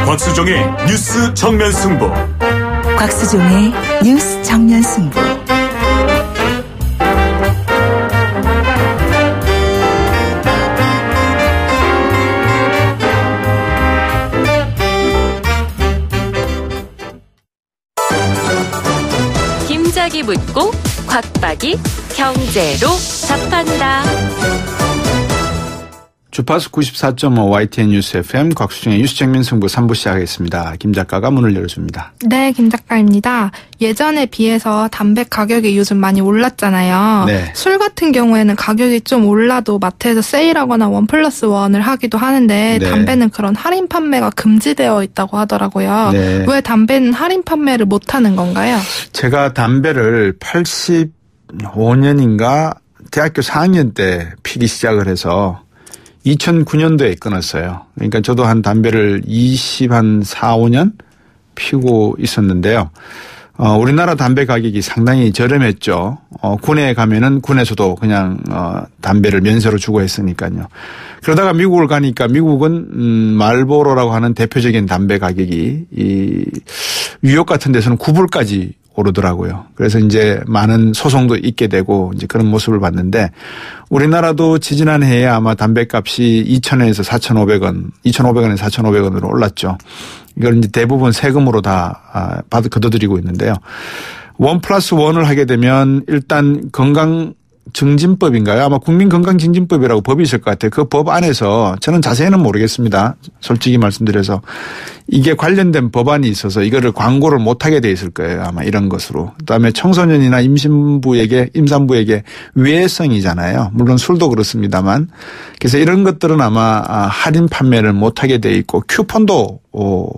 곽수종의 뉴스 정면 승부. 곽수종의 뉴스 정면 승부. 김작이 묻고 곽박이 경제로 답한다. 주파수 94.5 YTN 뉴스 FM 곽수종의 뉴스 정면 승부 3부 시작하겠습니다. 김 작가가 문을 열어줍니다. 네, 김 작가입니다. 예전에 비해서 담배 가격이 요즘 많이 올랐잖아요. 네. 술 같은 경우에는 가격이 좀 올라도 마트에서 세일하거나 1+1을 하기도 하는데 네. 담배는 그런 할인 판매가 금지되어 있다고 하더라고요. 네. 왜 담배는 할인 판매를 못하는 건가요? 제가 담배를 85년인가 대학교 4학년 때 피기 시작을 해서 2009년도에 끊었어요. 그러니까 저도 한 담배를 4, 5년 피우고 있었는데요. 우리나라 담배 가격이 상당히 저렴했죠. 군에 가면은 군에서도 그냥 담배를 면세로 주고 했으니까요. 그러다가 미국을 가니까 미국은 말보로라고 하는 대표적인 담배 가격이 이 뉴욕 같은 데서는 9불까지 오르더라고요. 그래서 이제 많은 소송도 있게 되고 이제 그런 모습을 봤는데 우리나라도 지지난해에 아마 담배값이 2,000원에서 4,500원, 2,500원에서 4,500원으로 올랐죠. 이걸 이제 대부분 세금으로 다 걷어들이고 있는데요. 1+1을 하게 되면 일단 건강증진법인가요? 아마 국민건강증진법이라고 법이 있을 것 같아요. 그 법 안에서 저는 자세히는 모르겠습니다. 솔직히 말씀드려서 이게 관련된 법안이 있어서 이거를 광고를 못하게 돼 있을 거예요. 아마 이런 것으로. 그다음에 청소년이나 임산부에게 위해성이잖아요. 물론 술도 그렇습니다만. 그래서 이런 것들은 아마 할인 판매를 못하게 돼 있고 쿠폰도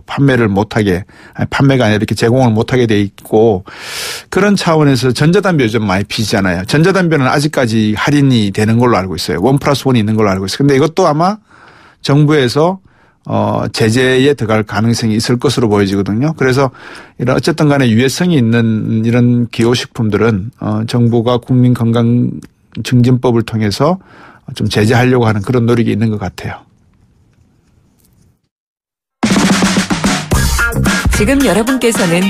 판매를 못하게, 판매가 아니라 이렇게 제공을 못하게 돼 있고 그런 차원에서 전자담배 요즘 많이 피잖아요. 전자담배는 아직까지 할인이 되는 걸로 알고 있어요. 1+1이 있는 걸로 알고 있어요. 근데 이것도 아마 정부에서 제재에 들어갈 가능성이 있을 것으로 보여지거든요. 그래서 이런 어쨌든 간에 유해성이 있는 이런 기호식품들은 정부가 국민건강증진법을 통해서 좀 제재하려고 하는 그런 노력이 있는 것 같아요. 지금 여러분께서는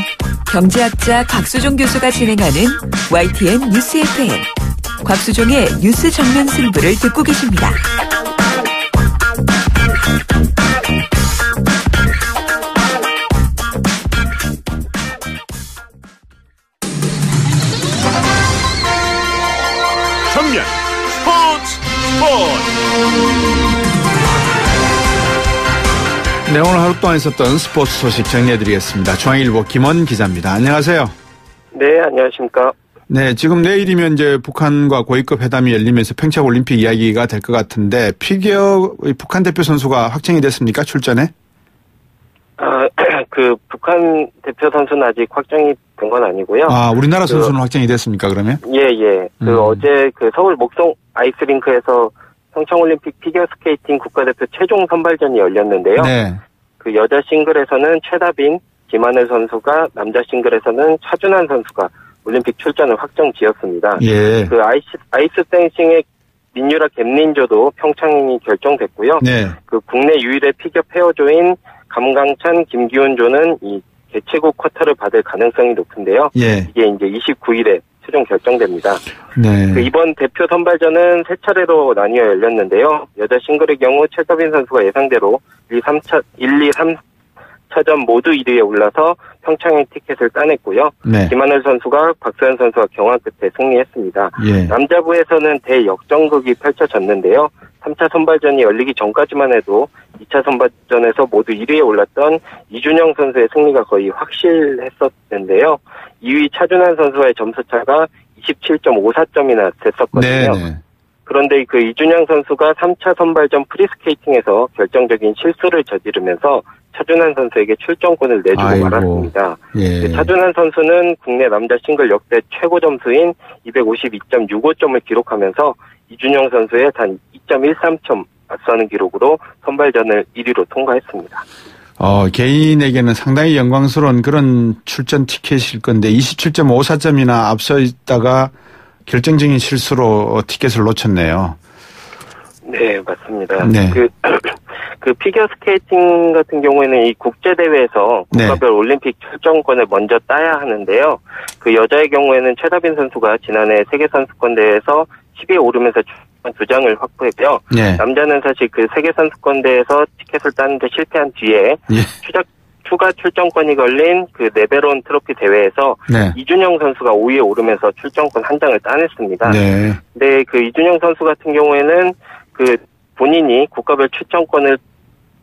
경제학자 곽수종 교수가 진행하는 YTN 뉴스 FM 곽수종의 뉴스 정면 승부를 듣고 계십니다. 정면 스포츠. 네, 오늘 하루 동안 있었던 스포츠 소식 정리해드리겠습니다. 중앙일보 김원 기자입니다. 안녕하세요. 네, 안녕하십니까. 네, 지금 내일이면 이제 북한과 고위급 회담이 열리면서 평창 올림픽 이야기가 될 것 같은데 피겨 북한 대표 선수가 확정이 됐습니까? 출전에? 그 북한 대표 선수는 아직 확정이 된 건 아니고요. 우리나라 선수는 확정이 됐습니까? 그러면? 예. 어제 서울 목성 아이스링크에서 평창 올림픽 피겨 스케이팅 국가대표 최종 선발전이 열렸는데요. 네. 그 여자 싱글에서는 최다빈, 김하늘 선수가, 남자 싱글에서는 차준환 선수가 올림픽 출전을 확정지었습니다. 예. 아이스 댄싱의 민유라 갬린조도 평창이 결정됐고요. 네. 국내 유일의 피겨 페어조인 감강찬, 김기훈조는 이 개최국 쿼터를 받을 가능성이 높은데요. 예. 이게 이제 29일에 최종 결정됩니다. 네. 이번 대표 선발전은 세 차례로 나뉘어 열렸는데요. 여자 싱글의 경우 최다빈 선수가 예상대로 1, 2, 3차전 모두 1위에 올라서 평창의 티켓을 따냈고요. 네. 김하늘 선수가 박서연 선수와 경합 끝에 승리했습니다. 예. 남자부에서는 대역전극이 펼쳐졌는데요. 3차 선발전이 열리기 전까지만 해도 2차 선발전에서 모두 1위에 올랐던 이준영 선수의 승리가 거의 확실했었는데요. 2위 차준환 선수와의 점수차가 27.54점이나 됐었거든요. 네네. 그런데 이준영 선수가 3차 선발전 프리스케이팅에서 결정적인 실수를 저지르면서 차준환 선수에게 출전권을 내주고 말았습니다. 예. 차준환 선수는 국내 남자 싱글 역대 최고 점수인 252.65점을 기록하면서 이준영 선수의 단 2.13점 앞서는 기록으로 선발전을 1위로 통과했습니다. 개인에게는 상당히 영광스러운 그런 출전 티켓일 건데 27.54점이나 앞서 있다가 결정적인 실수로 티켓을 놓쳤네요. 네, 맞습니다. 네. 그 피겨스케이팅 같은 경우에는 이 국제대회에서 국가별 올림픽 출전권을 먼저 따야 하는데요. 그 여자의 경우에는 최다빈 선수가 지난해 세계선수권대회에서 10위에 오르면서 2장을 확보했고요. 남자는 사실 그 세계선수권대회에서 티켓을 따는데 실패한 뒤에 추가 출전권이 걸린 그 네베론 트로피 대회에서 이준영 선수가 5위에 오르면서 출전권 한 장을 따냈습니다. 근데 그 이준영 선수 같은 경우에는 그 본인이 국가별 출전권을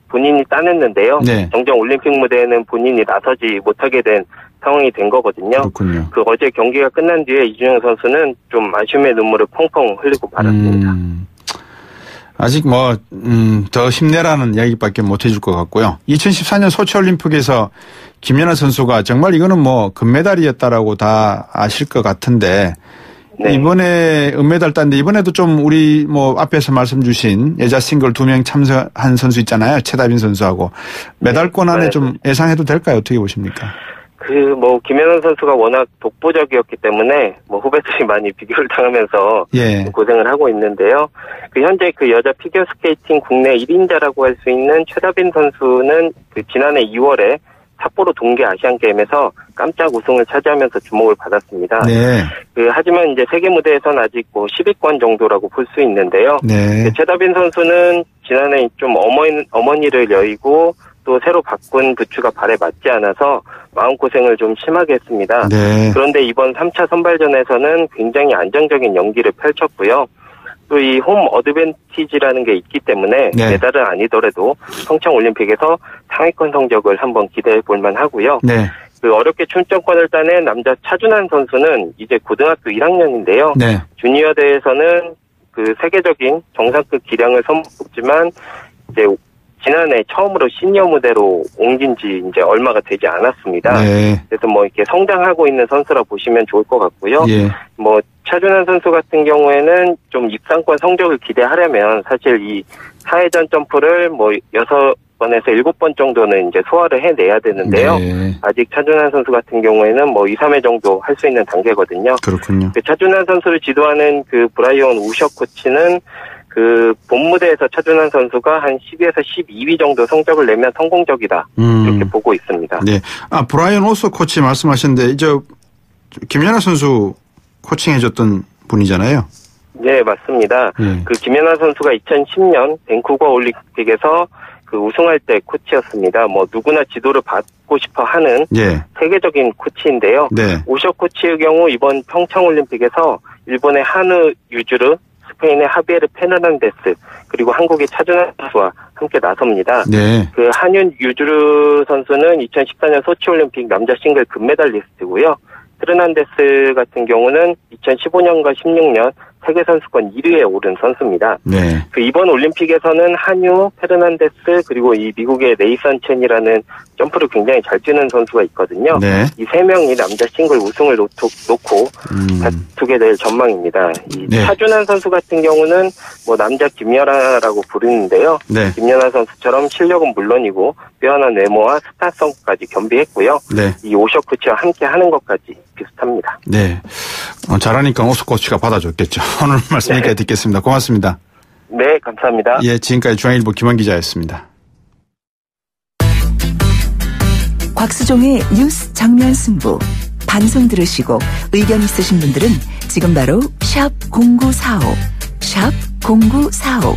본인이 따냈는데요. 정작 올림픽 무대에는 본인이 나서지 못하게 된 상황이 된 거거든요. 그렇군요. 그 어제 경기가 끝난 뒤에 이준영 선수는 좀 아쉬움의 눈물을 펑펑 흘리고 말았습니다. 아직 더 힘내라는 이야기밖에 못 해줄 것 같고요. 2014년 소치올림픽에서 김연아 선수가 정말 이거는 금메달이었다라고 다 아실 것 같은데 이번에 은메달 땄는데 이번에도 좀 우리 앞에서 말씀 주신 여자 싱글 2명 참석한 선수 있잖아요. 최다빈 선수하고 메달권 안에 좀 예상해도 될까요? 어떻게 보십니까? 김연아 선수가 워낙 독보적이었기 때문에 후배들이 많이 비교를 당하면서 고생을 하고 있는데요. 현재 그 여자 피겨스케이팅 국내 1인자라고 할 수 있는 최다빈 선수는 지난해 2월에 삿포로 동계 아시안게임에서 깜짝 우승을 차지하면서 주목을 받았습니다. 하지만 이제 세계 무대에서는 아직 10위권 정도라고 볼 수 있는데요. 최다빈 선수는 지난해 좀 어머니를 여의고 또 새로 바꾼 부츠가 발에 맞지 않아서 마음고생을 좀 심하게 했습니다. 그런데 이번 3차 선발전에서는 굉장히 안정적인 연기를 펼쳤고요. 또 이 홈 어드밴티지라는 게 있기 때문에 메달은 아니더라도 평창올림픽에서 상위권 성적을 한번 기대해 볼 만하고요. 그 어렵게 출전권을 따낸 남자 차준환 선수는 이제 고등학교 1학년인데요. 주니어 대회에서는 그 세계적인 정상급 기량을 선보였지만 이제 지난해 처음으로 시니어 무대로 옮긴 지 이제 얼마가 되지 않았습니다. 그래서 이렇게 성장하고 있는 선수라 보시면 좋을 것 같고요. 차준환 선수 같은 경우에는 좀 입상권 성적을 기대하려면 사실 이 4회전 점프를 6번에서 7번 정도는 이제 소화를 해내야 되는데요. 아직 차준환 선수 같은 경우에는 2, 3회 정도 할 수 있는 단계거든요. 그렇군요. 그 차준환 선수를 지도하는 그 브라이언 우셔 코치는 그 본무대에서 차준환 선수가 한 10위에서 12위 정도 성적을 내면 성공적이다. 이렇게 보고 있습니다. 브라이언 오서 코치 말씀하셨는데 김연아 선수 코칭해줬던 분이잖아요. 네, 맞습니다. 그 김연아 선수가 2010년 밴쿠버 올림픽에서 그 우승할 때 코치였습니다. 누구나 지도를 받고 싶어 하는 세계적인 코치인데요. 오셔 코치의 경우 이번 평창 올림픽에서 일본의 하느 유주르, 스페인의 하비에르 페르난데스, 그리고 한국의 차준환 선수와 함께 나섭니다. 그 한윤 유주르 선수는 2014년 소치올림픽 남자 싱글 금메달리스트고요. 페르난데스 같은 경우는 2015년과 16년 세계선수권 1위에 오른 선수입니다. 그 이번 올림픽에서는 한유, 페르난데스, 그리고 이 미국의 네이선 첸이라는 점프를 굉장히 잘 뛰는 선수가 있거든요. 이 세 명이 남자 싱글 우승을 놓고 다투게 될 전망입니다. 차준환 선수 같은 경우는 남자 김연아라고 부르는데요. 김연아 선수처럼 실력은 물론이고 빼어난 외모와 스타성까지 겸비했고요. 이 오셔 코치와 함께 하는 것까지 비슷합니다. 잘하니까 오셔 코치가 받아줬겠죠. 오늘 말씀 여기까지 듣겠습니다. 고맙습니다. 네, 감사합니다. 지금까지 중앙일보 김원 기자였습니다. 곽수종의 뉴스 정면 승부. 방송 들으시고 의견 있으신 분들은 지금 바로 샵 0945, 샵 0945.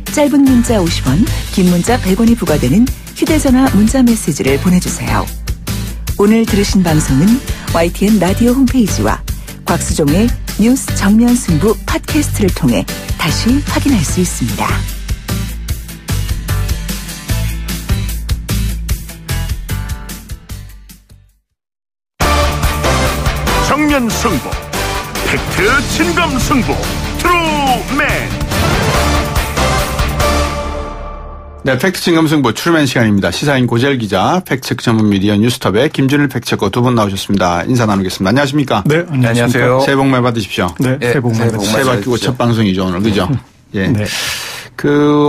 짧은 문자 50원, 긴 문자 100원이 부과되는 휴대전화 문자 메시지를 보내주세요. 오늘 들으신 방송은 YTN 라디오 홈페이지와 곽수종의 뉴스 정면 승부 팟캐스트를 통해 다시 확인할 수 있습니다. 정면 승부, 팩트 진검 승부, 트루맨. 팩트 진검 승부 트루맨 시간입니다. 시사인 고재열 기자, 팩트체크 전문 미디어 뉴스톱의 김준일 팩트체커 두 분 나오셨습니다. 인사 나누겠습니다. 안녕하십니까? 네, 안녕하세요. 새해 복 많이 받으십시오. 새해 복 많이 받으십시오. 새해 바뀌고 첫 방송이죠, 오늘. 그죠?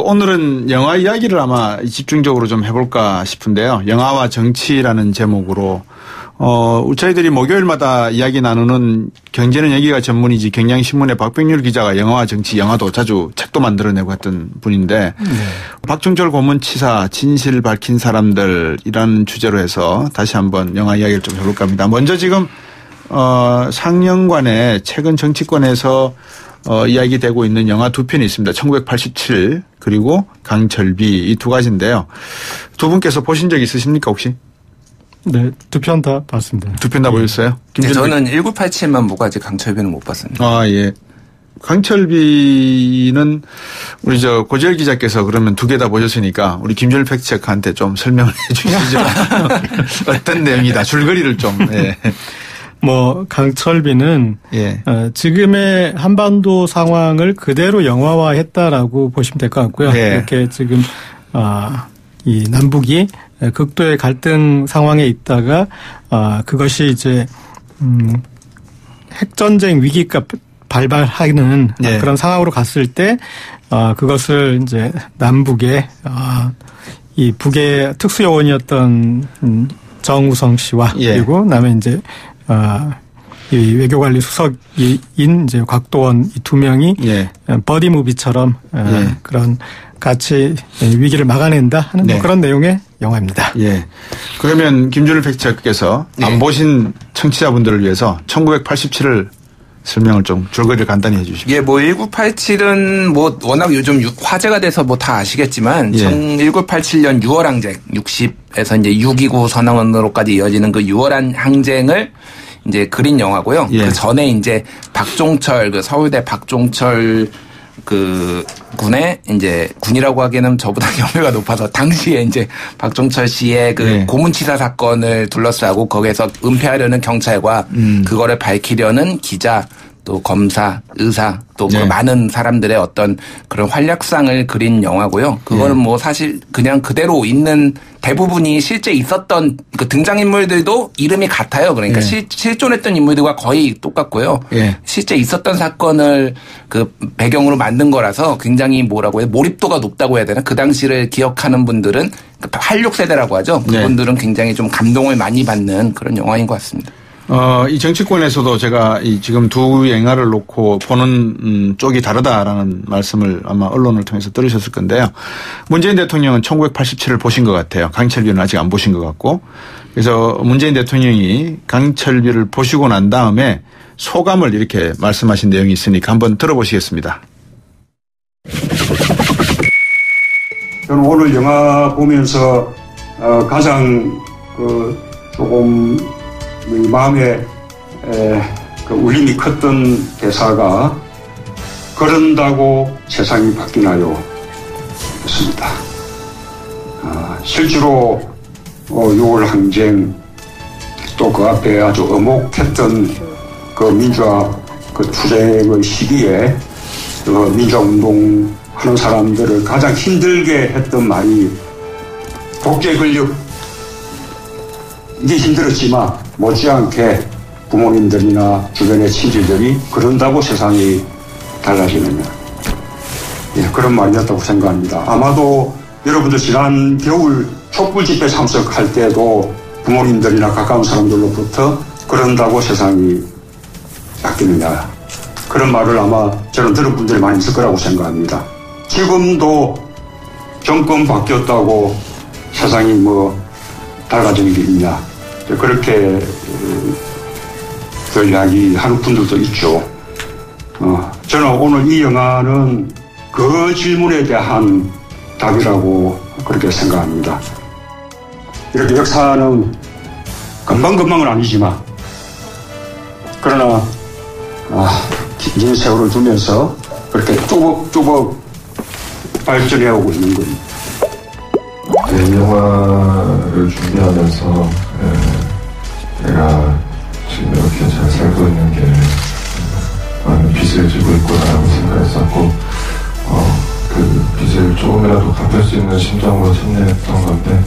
오늘은 영화 이야기를 아마 집중적으로 좀 해볼까 싶은데요. 영화와 정치라는 제목으로 저희들이 목요일마다 이야기 나누는 경제는 여기가 전문이지 경향신문의 박병률 기자가 영화와 정치, 영화도 자주 책도 만들어내고 했던 분인데 박종철 고문치사 진실 밝힌 사람들이라는 주제로 해서 다시 한번 영화 이야기를 좀 해볼까 합니다. 먼저 지금 상영관에 최근 정치권에서 이야기되고 있는 영화 두 편이 있습니다. 1987 그리고 강철비 이 두 가지인데요. 두 분께서 보신 적 있으십니까 혹시? 네, 두 편 다 봤습니다. 두 편 다 보셨어요? 네, 저는 1987만 보고 아직 강철비는 못 봤습니다. 아, 예. 강철비는 우리 고재열 기자께서 그러면 두 개 다 보셨으니까 우리 김준일 팩트체크한테 좀 설명을 해 주시죠. 어떤 내용이다. 줄거리를 좀. 예. 강철비는 예. 지금의 한반도 상황을 그대로 영화화했다라고 보시면 될 것 같고요. 예. 이렇게 지금 이 남북이 극도의 갈등 상황에 있다가 그것이 이제 핵전쟁 위기가 발발하는 예. 그런 상황으로 갔을 때 그것을 이제 남북의 이 북의 특수요원이었던 정우성 씨와 예. 그리고 그다음에 이제 이 외교관리 수석인 이제 곽도원 이 두 명이 예. 버디 무비처럼 예. 그런 같이 위기를 막아낸다 하는 네. 그런 내용의 영화입니다. 예. 그러면 김준일 팩트체크께서 안 보신 청취자분들을 위해서 1987을 설명을 좀 줄거리를 간단히 해 주십시오. 예, 1987은 워낙 요즘 화제가 돼서 다 아시겠지만, 예. 1987년 6월 항쟁, 60에서 이제 6.29 선언으로까지 이어지는 그 6월 항쟁을 이제 그린 영화고요. 예. 그 전에 이제 박종철, 서울대 박종철 군의 이제 군이라고 하기에는 저보다 연배가 높아서 당시에 이제 박종철 씨의 네. 고문치사 사건을 둘러싸고 거기에서 은폐하려는 경찰과 그거를 밝히려는 기자 또 검사, 의사 또 네. 그 많은 사람들의 어떤 그런 활약상을 그린 영화고요. 그거는 사실 그냥 그대로 있는 대부분이 실제 있었던 그 등장인물들도 이름이 같아요. 그러니까 실존했던 인물들과 거의 똑같고요. 실제 있었던 사건을 그 배경으로 만든 거라서 굉장히 몰입도가 높다고 해야 되나? 그 당시를 기억하는 분들은 86세대라고 하죠. 그분들은 굉장히 좀 감동을 많이 받는 그런 영화인 것 같습니다. 이 정치권에서도 제가 지금 두 영화를 놓고 보는 쪽이 다르다라는 말씀을 아마 언론을 통해서 들으셨을 건데요. 문재인 대통령은 1987을 보신 것 같아요. 강철비는 아직 안 보신 것 같고. 그래서 문재인 대통령이 강철비를 보시고 난 다음에 소감을 이렇게 말씀하신 내용이 있으니까 한번 들어보시겠습니다. 저는 오늘 영화 보면서 가장 조금 마음에 울림이 컸던 대사가 그런다고 세상이 바뀌나요? 였습니다. 실제로 6월 항쟁 또 그 앞에 아주 엄혹했던 그 민주화 그 투쟁의 시기에 민주화 운동하는 사람들을 가장 힘들게 했던 말이 독재 권력 이게 힘들었지만 못지않게 부모님들이나 주변의 친지들이 그런다고 세상이 달라지느냐. 그런 말이었다고 생각합니다. 아마도 여러분들 지난 겨울 촛불 집회 참석할 때도 부모님들이나 가까운 사람들로부터 그런다고 세상이 바뀌느냐. 그런 말을 아마 저는 들은 분들이 많이 있을 거라고 생각합니다. 지금도 정권 바뀌었다고 세상이 달라지는 게 있냐. 그렇게 이야기하는 분들도 있죠. 저는 오늘 이 영화는 그 질문에 대한 답이라고 그렇게 생각합니다. 이렇게 역사는 금방금방은 아니지만 그러나 긴 세월을 두면서 그렇게 뚜벅뚜벅 발전해오고 있는 겁니다. 이 영화를 준비하면서 내가 지금 이렇게 잘 살고 있는 게 많은 빚을 지고 있구나라고 생각했었고 그 빚을 조금이라도 갚을 수 있는 심정으로 참여했던 건데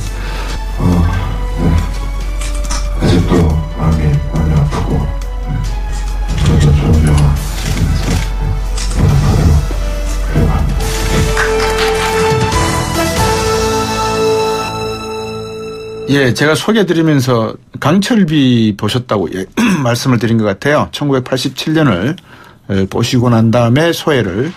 아직도 마음이 많이 아프고 저도 좋은 영화 찍으면서 노력하도록 해봅니다. 예, 제가 소개해드리면서 강철비 보셨다고 말씀을 드린 것 같아요. 1987년을 보시고 난 다음에 소회를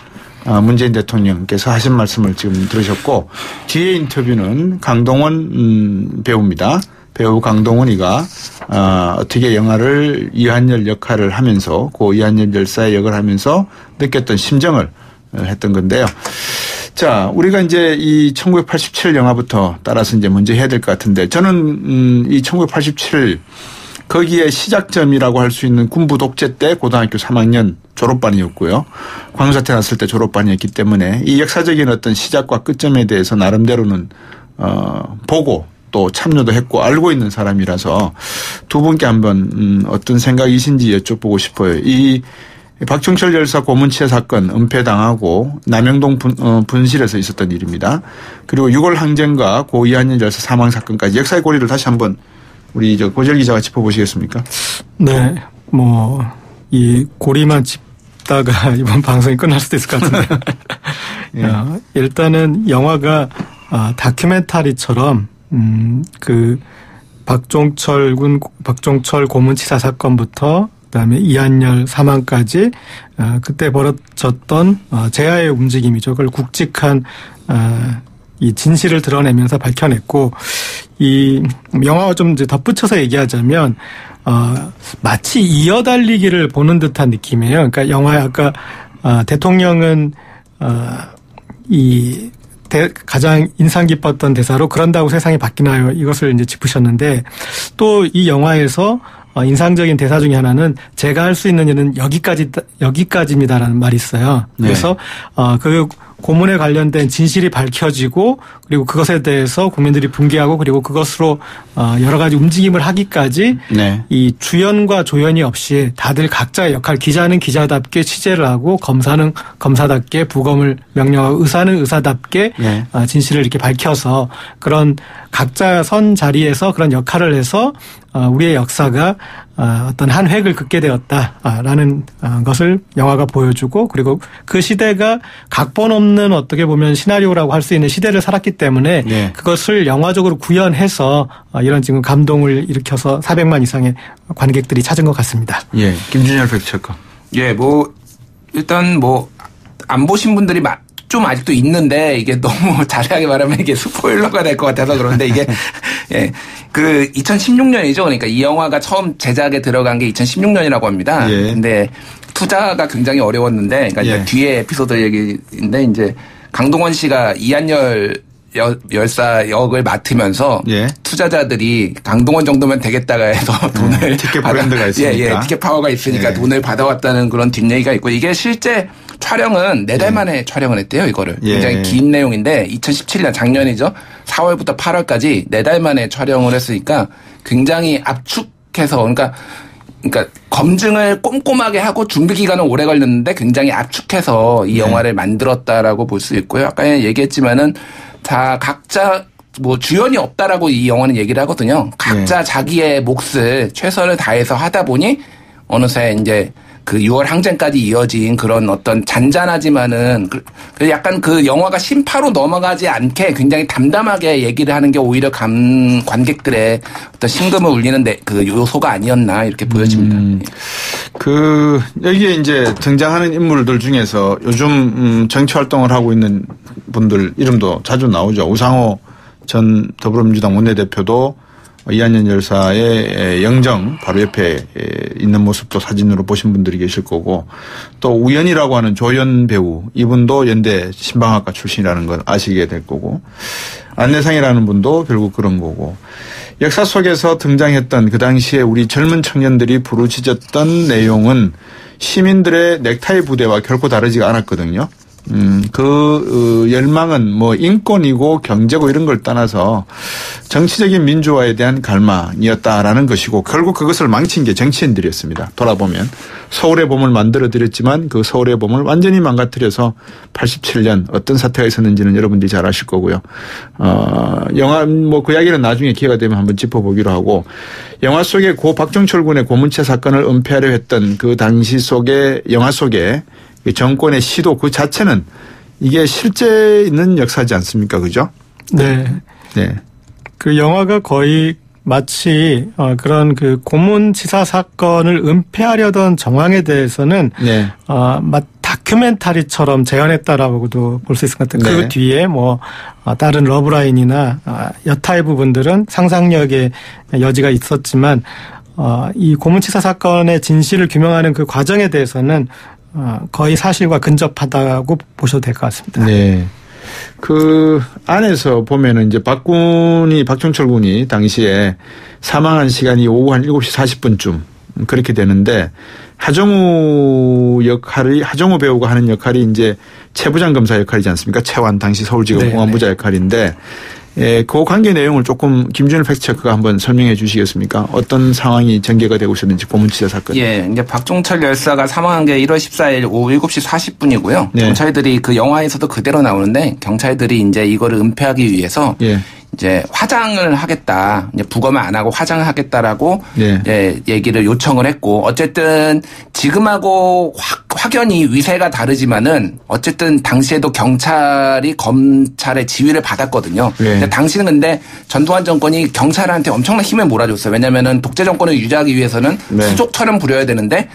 문재인 대통령께서 하신 말씀을 지금 들으셨고, 뒤에 인터뷰는 강동원 배우입니다. 배우 강동원이가 어떻게 영화를 이한열 역할을 하면서 고 이한열 열사의 역을 하면서 느꼈던 심정을 했던 건데요. 자, 우리가 이제 이 1987 영화부터 따라서 이제 먼저 해야 될 것 같은데, 저는 이 1987 거기에 시작점이라고 할 수 있는 군부 독재 때 고등학교 3학년 졸업반이었고요. 광사태 났을 때 졸업반이었기 때문에 이 역사적인 어떤 시작과 끝점에 대해서 나름대로는 보고 또 참여도 했고 알고 있는 사람이라서 두 분께 한번 어떤 생각이신지 여쭤보고 싶어요. 이 박종철 열사 고문치사 사건 은폐당하고 남영동 분실에서 있었던 일입니다. 그리고 6월 항쟁과 고 이한열 열사 사망 사건까지 역사의 고리를 다시 한번 우리 고재열 기자가 짚어보시겠습니까? 네, 이 고리만 짚다가 이번 방송이 끝날 수도 있을 것 같은데. 예. 일단은 영화가 다큐멘터리처럼 그 박종철 고문치사 사건부터 그다음에 이한열 사망까지 그때 벌어졌던 재하의 움직임이죠. 그걸 굵직한 이 진실을 드러내면서 밝혀냈고, 이 영화와 좀 이제 덧붙여서 얘기하자면 마치 이어달리기를 보는 듯한 느낌이에요. 그러니까 영화에 아까 대통령은 가장 인상 깊었던 대사로 그런다고 세상이 바뀌나요? 이것을 이제 짚으셨는데, 또 이 영화에서 인상적인 대사 중에 하나는 제가 할 수 있는 일은 여기까지입니다라는 말이 있어요. 그래서 그 고문에 관련된 진실이 밝혀지고, 그리고 그것에 대해서 국민들이 분개하고, 그리고 그것으로 여러 가지 움직임을 하기까지 이 주연과 조연이 없이 다들 각자의 역할, 기자는 기자답게 취재를 하고, 검사는 검사답게 부검을 명령하고, 의사는 의사답게 진실을 이렇게 밝혀서 그런 각자 선 자리에서 그런 역할을 해서 우리의 역사가 어떤 한 획을 긋게 되었다라는 것을 영화가 보여주고, 그리고 그 시대가 각본 없는 어떻게 보면 시나리오라고 할 수 있는 시대를 살았기 때문에 그것을 영화적으로 구현해서 이런 지금 감동을 일으켜서 400만 이상의 관객들이 찾은 것 같습니다. 예, 김준열 팩트체커. 예, 일단 안 보신 분들이 좀 아직도 있는데, 이게 너무 자세하게 말하면 이게 스포일러가 될 것 같아서 그런데 이게, 예, 2016년이죠. 그러니까 이 영화가 처음 제작에 들어간 게 2016년이라고 합니다. 근데 투자가 굉장히 어려웠는데, 그러니까 이제 뒤에 에피소드 얘기인데, 이제 강동원 씨가 이한열 열사 역을 맡으면서 투자자들이 강동원 정도면 되겠다가 해서 돈을 티켓 브랜드가 있으니까. 티켓 파워가 있으니까 돈을 받아왔다는 그런 뒷얘기가 있고, 이게 실제 촬영은 4달 만에 촬영을 했대요, 이거를. 굉장히 긴 내용인데 2017년 작년이죠. 4월부터 8월까지 4달 만에 촬영을 했으니까 굉장히 압축해서, 그러니까 검증을 꼼꼼하게 하고 준비 기간은 오래 걸렸는데 굉장히 압축해서 이 영화를 만들었다라고 볼 수 있고요. 아까 얘기했지만은 다 각자 주연이 없다라고 이 영화는 얘기를 하거든요. 각자 자기의 몫을 최선을 다해서 하다 보니 어느새 이제 그 6월 항쟁까지 이어진 그런 어떤 잔잔하지만은 약간 그 영화가 심파로 넘어가지 않게 굉장히 담담하게 얘기를 하는 게 오히려 관객들의 어떤 심금을 울리는 그 요소가 아니었나 이렇게 보여집니다. 여기에 이제 등장하는 인물들 중에서 요즘 정치 활동을 하고 있는 분들 이름도 자주 나오죠. 우상호 전 더불어민주당 원내대표도 이한열 열사의 영정 바로 옆에 있는 모습도 사진으로 보신 분들이 계실 거고, 또 우연이라고 하는 조연 배우, 이분도 연대 신방학과 출신이라는 걸 아시게 될 거고, 안내상이라는 분도 결국 그런 거고, 역사 속에서 등장했던 그 당시에 우리 젊은 청년들이 부르짖었던 내용은 시민들의 넥타이 부대와 결코 다르지가 않았거든요. 열망은 인권이고 경제고 이런 걸 떠나서 정치적인 민주화에 대한 갈망이었다라는 것이고, 결국 그것을 망친 게 정치인들이었습니다. 돌아보면 서울의 봄을 만들어드렸지만 그 서울의 봄을 완전히 망가뜨려서 87년 어떤 사태가 있었는지는 여러분들이 잘 아실 거고요. 영화 그 이야기는 나중에 기회가 되면 한번 짚어보기로 하고, 영화 속에 고 박종철 군의 고문치사 사건을 은폐하려 했던 그 당시 속에 영화 속에 정권의 시도 그 자체는 이게 실제 있는 역사지 않습니까? 그죠? 네. 그 영화가 거의 마치 그런 그 고문치사 사건을 은폐하려던 정황에 대해서는 네. 다큐멘터리처럼 재현했다라고도 볼 수 있을 것 같아요. 네. 그 뒤에 뭐 다른 러브라인이나 여타의 부분들은 상상력의 여지가 있었지만 이 고문치사 사건의 진실을 규명하는 그 과정에 대해서는 거의 사실과 근접하다고 보셔도 될 것 같습니다. 네. 그 안에서 보면은 이제 박종철 군이 당시에 사망한 시간이 오후 한 7시 40분쯤 그렇게 되는데 하정우 배우가 하는 역할이 이제 최부장 검사 역할이지 않습니까? 최완 당시 서울지검 공안부자 역할인데 그 관계 내용을 조금 김준일 팩트체크가 한번 설명해 주시겠습니까? 어떤 상황이 전개가 되고 있었는지 고문치사 사건. 예, 이제 박종철 열사가 사망한 게 1월 14일 오후 7시 40분이고요. 네. 경찰들이 그 영화에서도 그대로 나오는데 경찰들이 이제 이거를 은폐하기 위해서 이제 화장을 하겠다. 이제 부검을 안 하고 화장을 하겠다라고 이제 얘기를 요청을 했고 어쨌든 지금하고 확연히 위세가 다르지만은 어쨌든 당시에도 경찰이 검찰의 지휘를 받았거든요. 근데 당시는 근데 전두환 정권이 경찰한테 엄청난 힘을 몰아줬어요. 왜냐면은 독재 정권을 유지하기 위해서는 수족처럼 부려야 되는데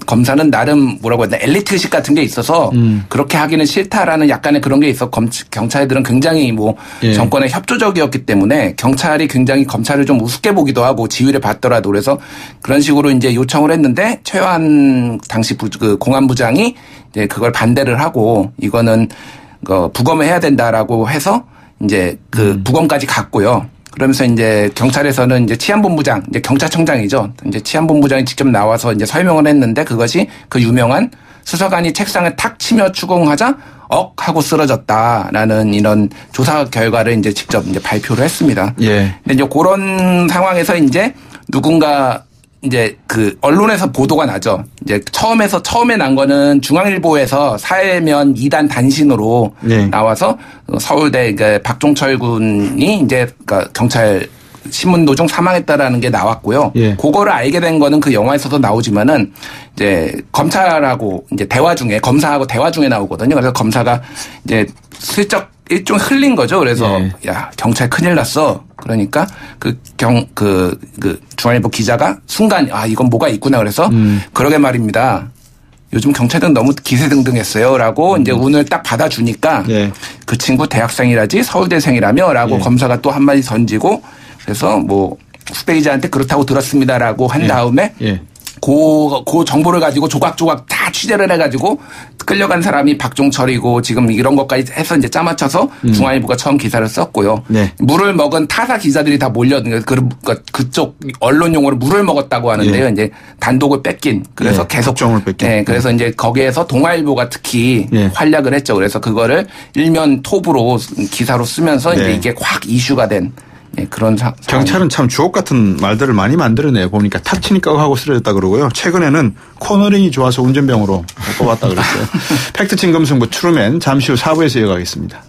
검사는 나름 뭐라고 해야 되나 엘리트 의식 같은 게 있어서 그렇게 하기는 싫다라는 약간의 그런 게 있어 경찰들은 굉장히 뭐 정권에 협조적이었기 때문에 경찰이 굉장히 검찰을 좀 우습게 보기도 하고 지휘를 받더라도 그래서 그런 식으로 이제 요청을 했는데 최완 당시 그 공안부장이 이제 그걸 반대를 하고 이거는 부검을 해야 된다라고 해서 이제 그 부검까지 갔고요. 그러면서 이제 경찰에서는 이제 치안본부장, 이제 경찰청장이죠. 이제 치안본부장이 직접 나와서 이제 설명을 했는데 그것이 그 유명한 수사관이 책상을 탁 치며 추궁하자 하고 쓰러졌다라는 이런 조사 결과를 이제 직접 이제 발표를 했습니다. 근데 이제 그런 상황에서 이제 누군가 이제 그 언론에서 보도가 나죠. 이제 처음에 난 거는 중앙일보에서 사회면 2단 단신으로 나와서 서울대 그러니까 박종철 군이 이제 그러니까 경찰 신문노중 사망했다라는 게 나왔고요. 그거를 알게 된 거는 그 영화에서도 나오지만은 이제 검찰하고 이제 검사하고 대화 중에 나오거든요. 그래서 검사가 이제 슬쩍 일종 흘린 거죠. 그래서 야 경찰 큰일 났어. 그러니까 그 중앙일보 기자가 순간 이건 뭐가 있구나 그래서 그러게 말입니다. 요즘 경찰들은 너무 기세등등했어요라고 이제 운을 딱 받아주니까 그 친구 대학생이라지 서울대생이라며라고 검사가 또 한마디 던지고 그래서 뭐 후배이자한테 그렇다고 들었습니다라고 한 다음에 그 정보를 가지고 조각조각 다 취재를 해가지고 끌려간 사람이 박종철이고 지금 이런 것까지 해서 이제 짜맞춰서 중앙일보가 처음 기사를 썼고요. 물을 먹은 타사 기자들이 다 그쪽 언론 용어로 물을 먹었다고 하는데요. 이제 단독을 뺏긴 그래서 계속 그래서 이제 거기에서 동아일보가 특히 활약을 했죠. 그래서 그거를 일면 톱으로 기사로 쓰면서 이제 이게 확 이슈가 된. 그런 경찰은 참 주옥 같은 말들을 많이 만들어내요. 보니까 탁 치니까 하고 쓰러졌다 그러고요. 최근에는 코너링이 좋아서 운전병으로 뽑았다 그랬어요. 팩트 진검승부 트루맨 잠시 후 4부에서 이어가겠습니다.